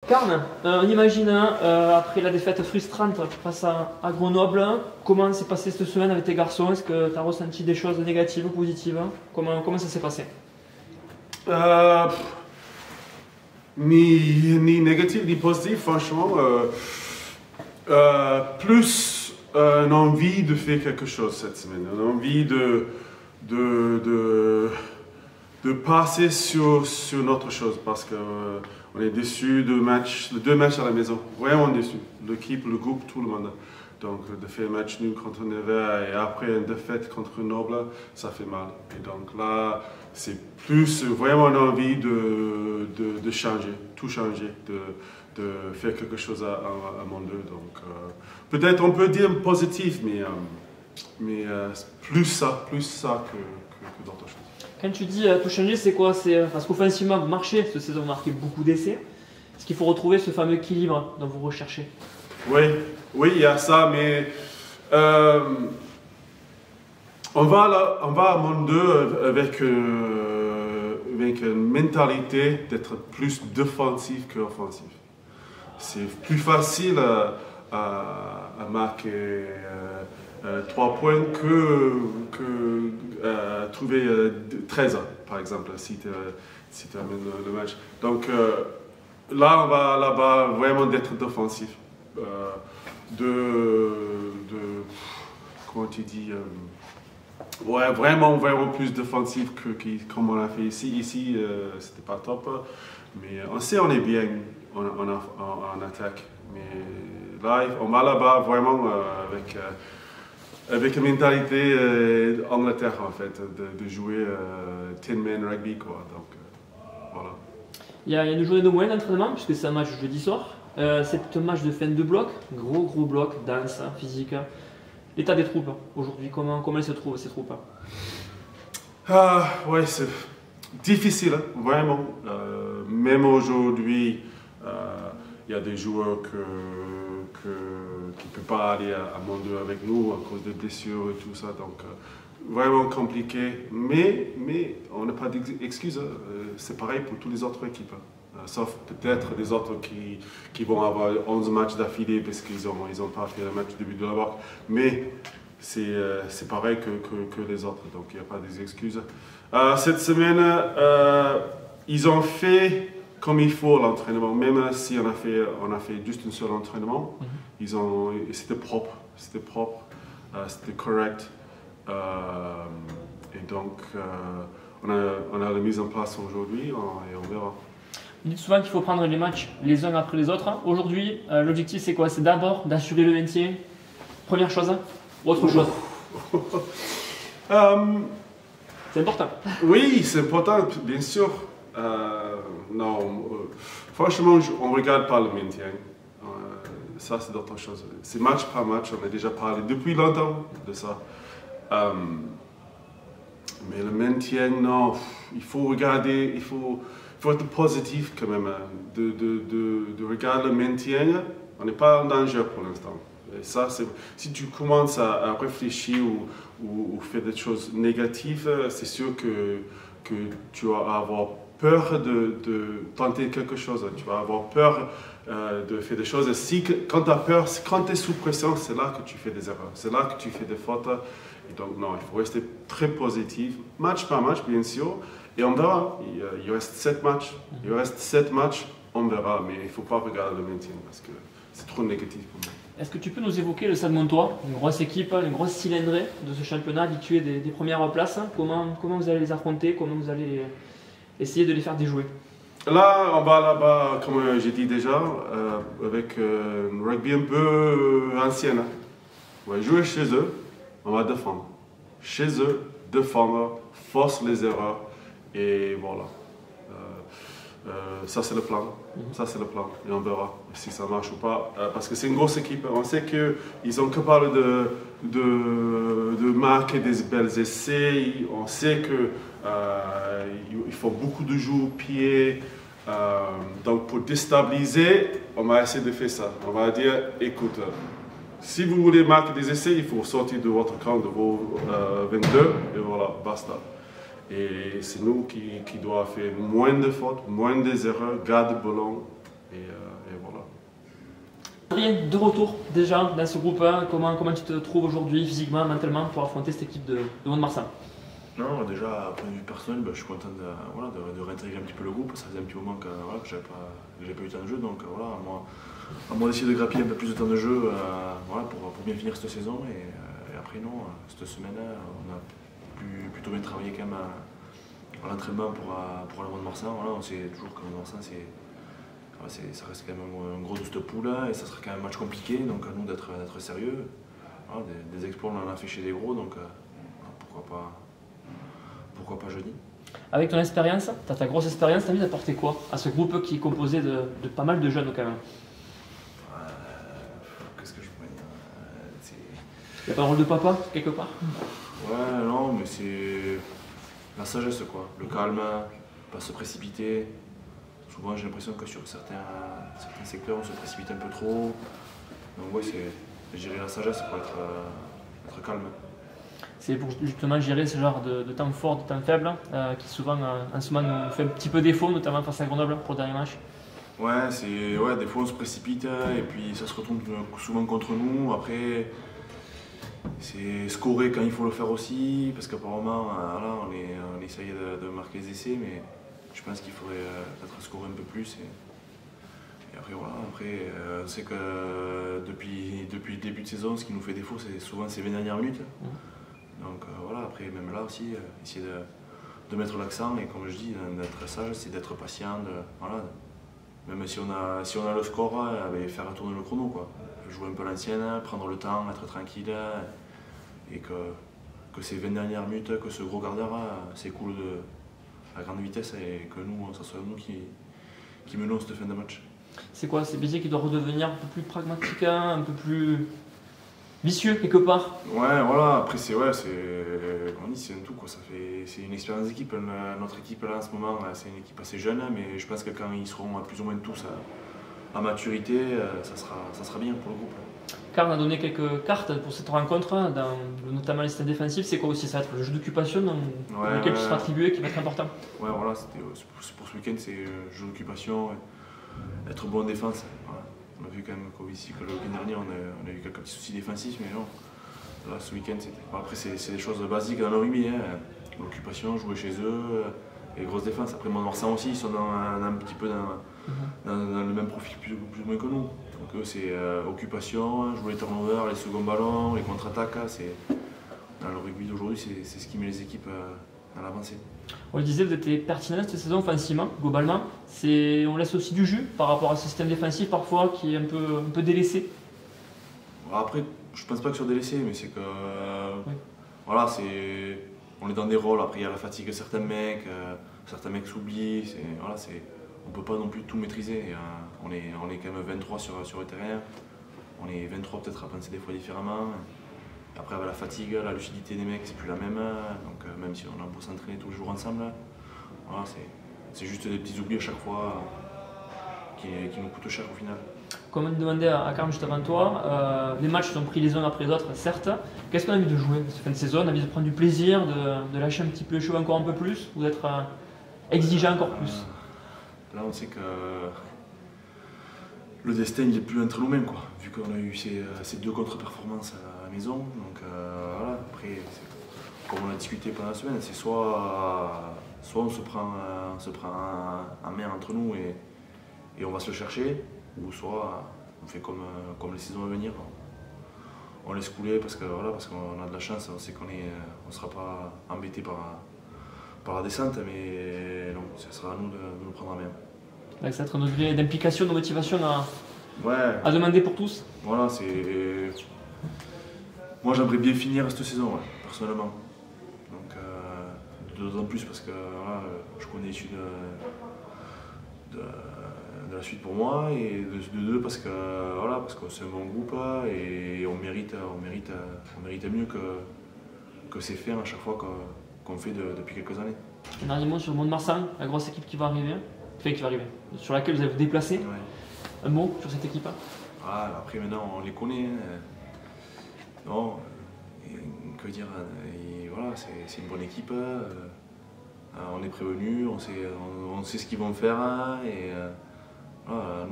Karn, on imagine après la défaite frustrante face à Grenoble, comment s'est passé cette semaine avec tes garçons? Est-ce que tu as ressenti des choses négatives ou positives? Comment ça s'est passé? Ni négatif ni positif, franchement. Plus une envie de faire quelque chose cette semaine, une envie de passer sur notre chose parce que on est déçu de deux matchs à la maison, vraiment déçu. L'équipe, le groupe, tout le monde. Donc de faire un match nul contre Nevers et après une défaite contre Grenoble, ça fait mal. Et donc là, c'est plus vraiment une envie de changer, tout changer, de faire quelque chose à mon deux. Donc peut-être on peut dire positif, mais plus ça que d'autres choses. Quand tu dis tout changer, c'est quoi? C'est parce qu'offensivement, vous marchez, cette saison vous marquez beaucoup d'essais. Est-ce qu'il faut retrouver ce fameux équilibre dont vous recherchez? Oui, il y a ça, mais on va à Monde 2 avec une mentalité d'être plus défensif qu'offensif. C'est plus facile à marquer 3 points que trouver 13, par exemple, si tu amènes le match. Donc là, on va là-bas vraiment d'être défensif. Comment tu dis, ouais, vraiment plus défensif comme on a fait ici. Ici, c'était pas top, mais on sait on est bien en attaque. Mais là, on va là-bas vraiment avec une mentalité Angleterre en fait, de jouer 10-man rugby quoi. Donc voilà. Il y a une journée de moins d'entraînement puisque c'est un match jeudi soir. C'est un match de fin de bloc, gros bloc, dense, physique. L'état des troupes aujourd'hui, comment elles se trouvent ces troupes? Ouais, c'est difficile, vraiment. Même aujourd'hui, il y a des joueurs qui ne peuvent pas aller à Monde 2 avec nous à cause des blessures et tout ça. Donc, vraiment compliqué. Mais on n'a pas d'excuses. C'est pareil pour toutes les autres équipes. Sauf peut-être des autres qui vont avoir 11 matchs d'affilée parce qu'ils n'ont pas fait le match du début de la BOC. Mais c'est pareil que les autres, donc il n'y a pas d'excuses. Cette semaine, ils ont fait comme il faut l'entraînement, même si on a fait juste un seul entraînement. C'était propre, c'était correct. Et donc, on a la mise en place aujourd'hui et on verra. Vous dites souvent qu'il faut prendre les matchs les uns après les autres. Aujourd'hui, l'objectif c'est quoi? C'est d'abord d'assurer le maintien, première chose, ou autre chose? C'est important. Oui, c'est important, bien sûr. Non, franchement, on ne regarde pas le maintien. Ça, c'est d'autres choses. C'est match par match, on a déjà parlé depuis longtemps de ça. Mais le maintien, non, il faut regarder, il faut être positif quand même. De regarder le maintien, on n'est pas en danger pour l'instant. Et ça, si tu commences à réfléchir ou faire des choses négatives, c'est sûr que tu vas avoir peur de tenter quelque chose. Tu vas avoir peur de faire des choses. Quand tu as peur, quand tu es sous pression, c'est là que tu fais des erreurs. C'est là que tu fais des fautes. Et donc, non, il faut rester très positif, match par match, bien sûr. Et on verra. Il reste 7 matchs. Il reste 7 matchs, on verra. Mais il ne faut pas regarder le maintien parce que c'est trop négatif pour moi. Est-ce que tu peux nous évoquer le Stade Montois, une grosse équipe, une grosse cylindrée de ce championnat, habituée des premières places? Comment vous allez les affronter? Comment vous allez essayer de les faire déjouer? Là, on va là-bas, comme j'ai dit déjà, avec un rugby un peu ancien. On va jouer chez eux, on va défendre. Chez eux, défendre, force les erreurs, et voilà. Ça, c'est le plan. Ça, c'est le plan. Et on verra si ça marche ou pas. Parce que c'est une grosse équipe. On sait qu'ils sont capables de marquer des belles essais. On sait qu'il faut beaucoup de jeux au pied. Donc, pour déstabiliser, on va essayer de faire ça. On va dire, écoute, si vous voulez marquer des essais, il faut sortir de votre camp, de vos 22, et voilà, basta. Et c'est nous qui doivent faire moins de fautes, moins des erreurs, garder le ballon et voilà. Adrien, de retour déjà dans ce groupe 1, comment tu te trouves aujourd'hui physiquement, mentalement pour affronter cette équipe de Mont-de-Marsan? Non, déjà, à point de vue personnel, je suis content de réintégrer un petit peu le groupe. Ça faisait un petit moment que je n'avais pas eu tant de jeu. Donc voilà, à moi d'essayer de grappiller un peu plus de temps de jeu pour bien finir cette saison. Et après, non, cette semaine-là, on a plutôt bien travaillé quand même à l'entraînement pour le Mont-de-Marsan. Voilà, on sait toujours que le Mont-de-Marsan, ça reste quand même un gros de cette poule et ça sera quand même un match compliqué. Donc à nous d'être sérieux. Voilà, des exploits, on en a fait chez des gros. Donc pourquoi pas jeudi. Avec ton expérience, ta grosse expérience, t'as envie d'apporter quoi à ce groupe qui est composé de pas mal de jeunes quand même? Qu'est-ce que je pourrais dire? Il n'y a pas un rôle de papa quelque part? Ouais, non, mais c'est la sagesse quoi, le calme, pas se précipiter. Souvent j'ai l'impression que sur certains secteurs on se précipite un peu trop. Donc ouais, c'est gérer la sagesse pour être calme. C'est pour justement gérer ce genre de temps fort, de temps faible, qui souvent en ce moment nous fait un petit peu défaut, notamment face à Grenoble pour le dernier match. Ouais, des fois on se précipite et puis ça se retourne souvent contre nous. Après, c'est scorer quand il faut le faire aussi, parce qu'apparemment on essaye de marquer les essais, mais je pense qu'il faudrait peut-être scorer un peu plus. Et après voilà, on sait que depuis le début de saison, ce qui nous fait défaut, c'est souvent ces 20 dernières minutes. Donc voilà, après même là aussi, essayer de mettre l'accent et comme je dis, d'être sage, c'est d'être patient, même si on a le score, faire tourner le chrono quoi. Jouer un peu l'ancienne, prendre le temps, être tranquille et que ces 20 dernières minutes, que ce gros quart d'heure s'écoule à grande vitesse et que nous, ça soit nous qui menons cette fin de match. C'est quoi? C'est Béziers qui doit redevenir un peu plus pragmatique, un peu plus vicieux quelque part? Ouais, voilà, après c'est un tout quoi, c'est une expérience d'équipe. Notre équipe là en ce moment, c'est une équipe assez jeune, mais je pense que quand ils seront plus ou moins tous à maturité, ça sera bien pour le groupe. Karl a donné quelques cartes pour cette rencontre, notamment les systèmes défensifs. C'est quoi aussi? Ça va être le jeu d'occupation lequel tu seras attribué qui va être important? Ouais, voilà, pour ce week-end, c'est jeu d'occupation, être bon en défense. Voilà. On a vu quand même que le week-end dernier, on a eu quelques petits soucis défensifs, mais non. Là, ce week-end, après, c'est des choses basiques dans le rugby. L'occupation, jouer chez eux, et grosse défense. Après, Mont-de-Marsan aussi, ils sont un petit peu dans le même profil plus ou moins que nous. Donc eux, c'est occupation, jouer les turnovers, les seconds ballons, les contre-attaques. Dans le rugby d'aujourd'hui, c'est ce qui met les équipes à l'avancée. On le disait, vous étiez pertinent cette saison offensivement, globalement. On laisse aussi du jus par rapport à ce système défensif parfois qui est un peu délaissé. Après, je pense pas que sur délaissé, mais c'est que voilà, on est dans des rôles. Après, il y a la fatigue de certains mecs s'oublient. On peut pas non plus tout maîtriser. On est quand même 23 sur le terrain. On est 23 peut-être à penser des fois différemment. Après, avec la fatigue, la lucidité des mecs, c'est plus la même. Donc, même si on a beau s'entraîner tous les jours ensemble, voilà, c'est juste des petits oublis à chaque fois qui nous coûtent cher au final. Comme on demandait à Karl juste avant toi, les matchs sont pris les uns après les autres, certes. Qu'est-ce qu'on a envie de jouer cette fin de saison? On a envie de prendre du plaisir, de lâcher un petit peu les cheveux encore un peu plus, ou d'être exigeant encore plus? Là, on sait que le destin il est plus entre nous-mêmes, quoi. Vu qu'on a eu ces deux contre-performances à la maison. Donc voilà, après, comme on a discuté pendant la semaine, c'est soit on se prend en main entre nous et on va se le chercher, ou soit on fait comme les saisons à venir. On laisse couler parce qu'on a de la chance, on sait qu'on ne sera pas embêté par la descente, mais non, ce sera à nous de nous prendre en main. Avec cet degré d'implication, de motivation à demander pour tous. Voilà, moi j'aimerais bien finir cette saison, personnellement. Donc, d'autant plus parce que voilà, je connais l'issue de la suite pour moi, et de deux parce que c'est un bon groupe et on mérite mieux que c'est fait à chaque fois qu'on fait depuis quelques années. Un dernier mot sur le Mont-de-Marsan, la grosse équipe qui va arriver, sur laquelle vous allez vous déplacer. Ouais. Un mot sur cette équipe? Après maintenant on les connaît. Non, que dire, voilà, c'est une bonne équipe. On est prévenu, on sait ce qu'ils vont faire et voilà, à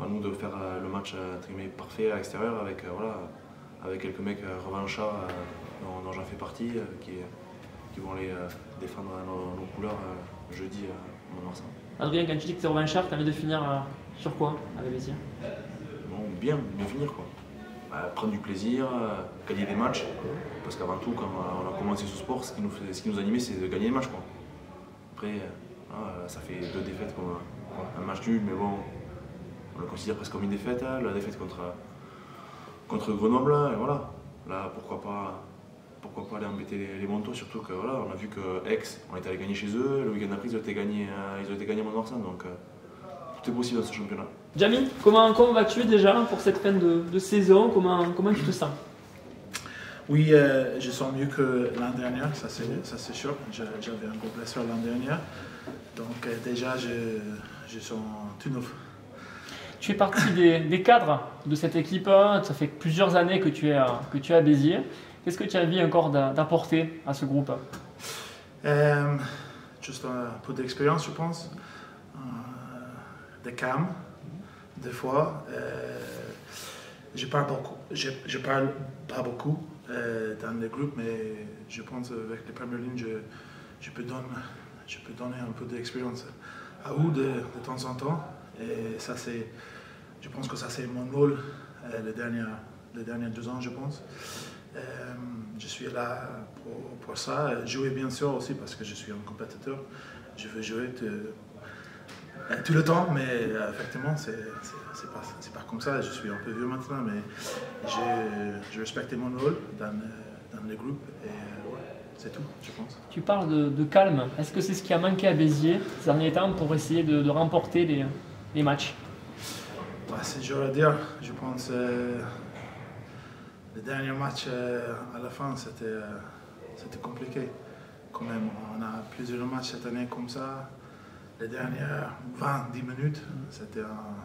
nous de faire le match parfait à l'extérieur avec, voilà, avec quelques mecs revanchards dont j'en fais partie qui vont aller défendre nos couleurs jeudi à Mont-de-Marsan. Adrien, quand tu dis que tu es revanchard, tu as envie de finir sur quoi avec Béziers? Bon, bien finir quoi. Prendre du plaisir, gagner des matchs. Parce qu'avant tout, quand on a commencé ce sport, ce qui nous animait, c'est de gagner des matchs quoi. Après, ça fait 2 défaites comme un match nul, mais bon, on le considère presque comme une défaite. La défaite contre Grenoble, et voilà. Là, pourquoi pas aller embêter les Montois, surtout que voilà, on a vu que Aix, on est allé gagner chez eux, le week-end d'après ils ont été gagnés à Mont-de-Marsan, donc tout est possible dans ce championnat. Jamie, comment vas-tu déjà pour cette fin de saison? Comment tu te sens? Oui, je sens mieux que l'an dernier, ça c'est sûr. J'avais un gros blessure l'an dernier, donc déjà je sens tout neuf. Tu es partie des cadres de cette équipe, ça fait plusieurs années que tu es à Béziers. Qu'est-ce que tu as envie encore d'apporter à ce groupe? Juste un peu d'expérience, je pense, de calme, des fois. Je parle pas beaucoup dans le groupe, mais je pense avec les premières lignes, je peux donner un peu d'expérience à eux de temps en temps. Et ça, je pense que ça c'est mon rôle les derniers 2 ans, je pense. Je suis là pour ça. Jouer bien sûr aussi parce que je suis un compétiteur. Je veux jouer tout le temps, mais effectivement, c'est pas comme ça. Je suis un peu vieux maintenant, mais je respecte mon rôle dans le groupe et ouais, c'est tout, je pense. Tu parles de calme. Est-ce que c'est ce qui a manqué à Béziers ces derniers temps pour essayer de remporter les matchs? C'est dur à dire. Je pense le dernier match à la fin, c'était compliqué. Quand même, on a plusieurs matchs cette année comme ça. Les dernières 20-10 minutes, c'était un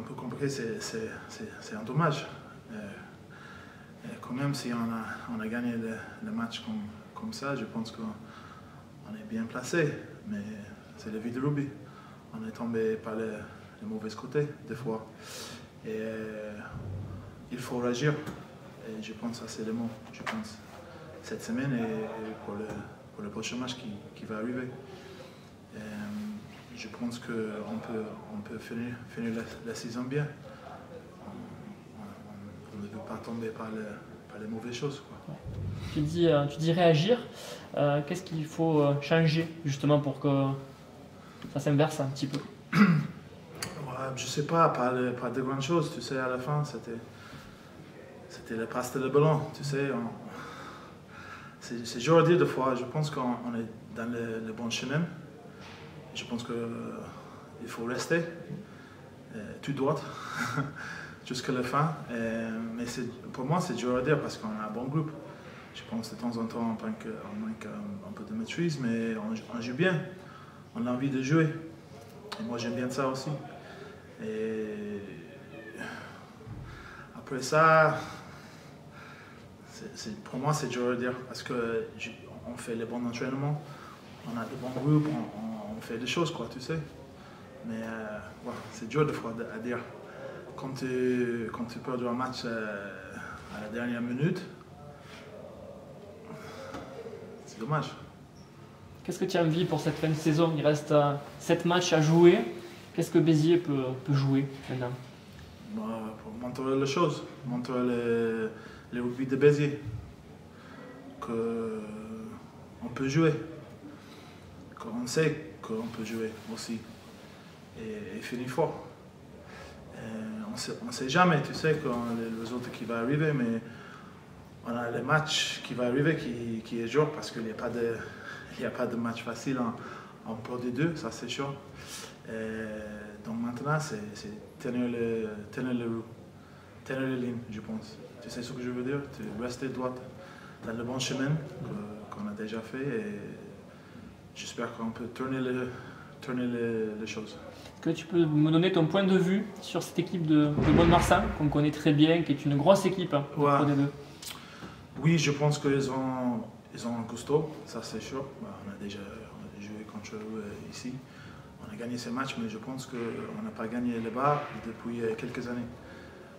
peu compliqué. C'est un dommage. Et quand même, si on a gagné le match comme ça, je pense qu'on est bien placé. Mais c'est la vie de rugby. On est tombé par le mauvais côté, des fois. Et il faut réagir. Et je pense que ça, c'est le mot. Je pense cette semaine et pour le prochain match qui va arriver. Je pense qu'on peut finir la saison bien. On ne veut pas tomber par les mauvaises choses, quoi. Tu dis réagir. Qu'est-ce qu'il faut changer justement pour que ça s'inverse un petit peu? Je sais pas de grandes choses. Tu sais, à la fin, c'était le passe de le ballon. Tu sais, c'est dur à dire des fois. Je pense qu'on est dans le bon chemin. Je pense qu'il faut rester tout droit jusqu'à la fin. Mais pour moi, c'est dur à dire parce qu'on a un bon groupe. Je pense de temps en temps, on manque un peu de maîtrise, mais on joue bien. On a envie de jouer. Et moi, j'aime bien ça aussi. Et après ça, pour moi, c'est dur à dire parce qu'on fait les bons entraînements, on a de bons groupes, on fait des choses, quoi, tu sais. Mais ouais, c'est dur des fois à dire. Quand tu perds un match à la dernière minute, c'est dommage. Qu'est-ce que tu as envie pour cette fin de saison? Il reste 7 matchs à jouer. Qu'est-ce que Béziers peut jouer maintenant? Pour montrer les choses, montrer les rugby de Béziers. Qu'on peut jouer. Qu'on sait qu'on peut jouer aussi. Et finir fort. On ne sait jamais, tu sais, quand les autres qui vont arriver, mais on a les matchs qui vont arriver qui est dur parce qu'il n'y a pas de match facile en Pro D2, ça c'est sûr. Donc maintenant, c'est tenir les lignes, je pense. Tu sais ce que je veux dire? Tu restes droit dans le bon chemin qu'on a déjà fait et j'espère qu'on peut tourner les choses. Est-ce que tu peux me donner ton point de vue sur cette équipe de Mont-de-Marsan, qu'on connaît très bien, qui est une grosse équipe de Pro D2? Oui, je pense qu'ils ont un costaud, ça c'est sûr. On a déjà joué contre eux ici. On a gagné ces matchs, mais je pense qu'on n'a pas gagné le bas depuis quelques années.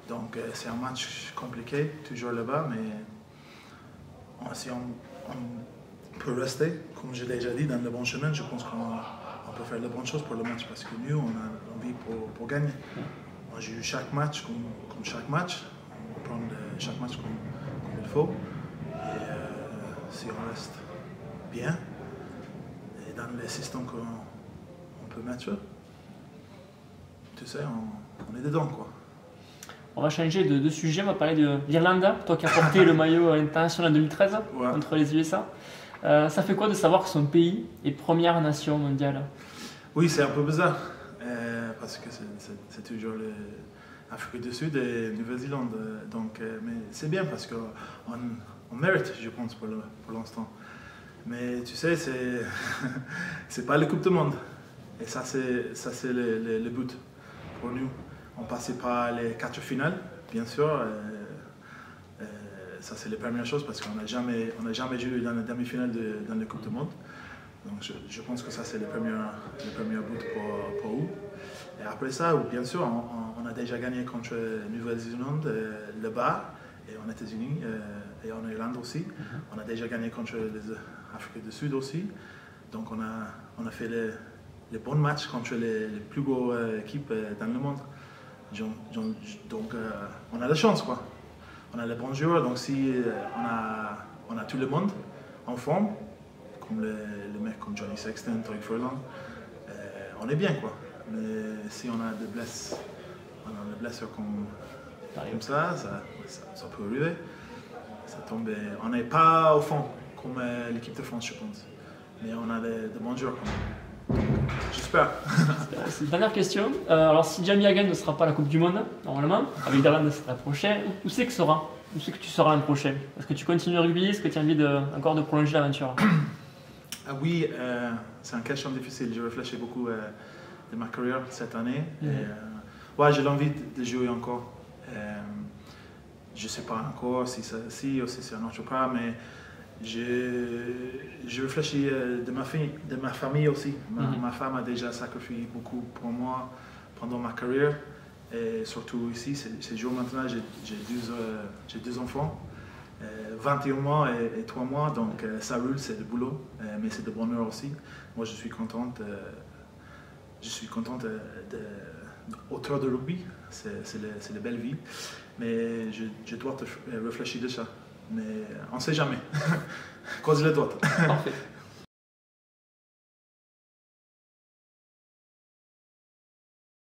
Donc c'est un match compliqué, toujours le bas, mais si on peut rester, comme je l'ai déjà dit, dans le bon chemin, je pense qu'on peut faire les bonnes choses pour le match parce que nous, on a envie pour gagner. On joue chaque match comme chaque match, on prend chaque match comme il faut. Et si on reste bien, et dans les systèmes qu'on peut mettre, tu sais, on est dedans, quoi. On va changer de sujet, on va parler de l'Irlande, toi qui as porté le maillot international en 2013 contre les USA. Ça fait quoi de savoir que son pays est première nation mondiale? Oui, c'est un peu bizarre, parce que c'est toujours l'Afrique du Sud et Nouvelle-Zélande. Mais c'est bien parce qu'on mérite, je pense, pour l'instant. Mais tu sais, c'est pas la Coupe du Monde. Et ça, c'est le but pour nous. On passait par les 4 finales, bien sûr. Ça, c'est la première chose parce qu'on n'a jamais joué dans la demi-finale dans la Coupe du Monde. Donc, je pense que ça, c'est le premier but pour eux. Et après ça, bien sûr, on a déjà gagné contre Nouvelle-Zélande, le bas, et en États-Unis, et en Irlande aussi. On a déjà gagné contre l'Afrique du Sud aussi. Donc, on a fait les bons matchs contre les plus grosses équipes dans le monde. Donc, on a la chance, quoi. On a les bons joueurs, donc si on a tout le monde en forme, comme les mecs comme Johnny Sexton, Tariq Furlong, on est bien, quoi. Mais si on a des blessures comme ça peut arriver. Ça tombe, on n'est pas au fond comme l'équipe de France, je pense. Mais on a de bons joueurs quand même. J'espère. C'est une dernière question. Alors, si Jamie Hagan ne sera pas à la Coupe du Monde, normalement, avec l'Irlande, c'est la prochaine, où c'est que tu seras l'an prochain? Est-ce que tu continues le rugby? Est-ce que tu as envie encore de prolonger l'aventure? Oui, c'est une question difficile. Je réfléchis beaucoup de ma carrière cette année. Ouais, j'ai envie de jouer encore. Je ne sais pas encore si c'est ou si c'est un autre part, mais je réfléchis de ma famille aussi. Ma femme a déjà sacrifié beaucoup pour moi pendant ma carrière. Et surtout ici, ces jours maintenant, j'ai 2 enfants, 21 mois et 3 mois, donc ça roule, c'est du boulot, mais c'est de bonheur aussi. Moi, je suis contente autour de rugby, c'est la belle vie, mais je dois réfléchir de ça. Mais on ne sait jamais. Cause le doigt. Parfait.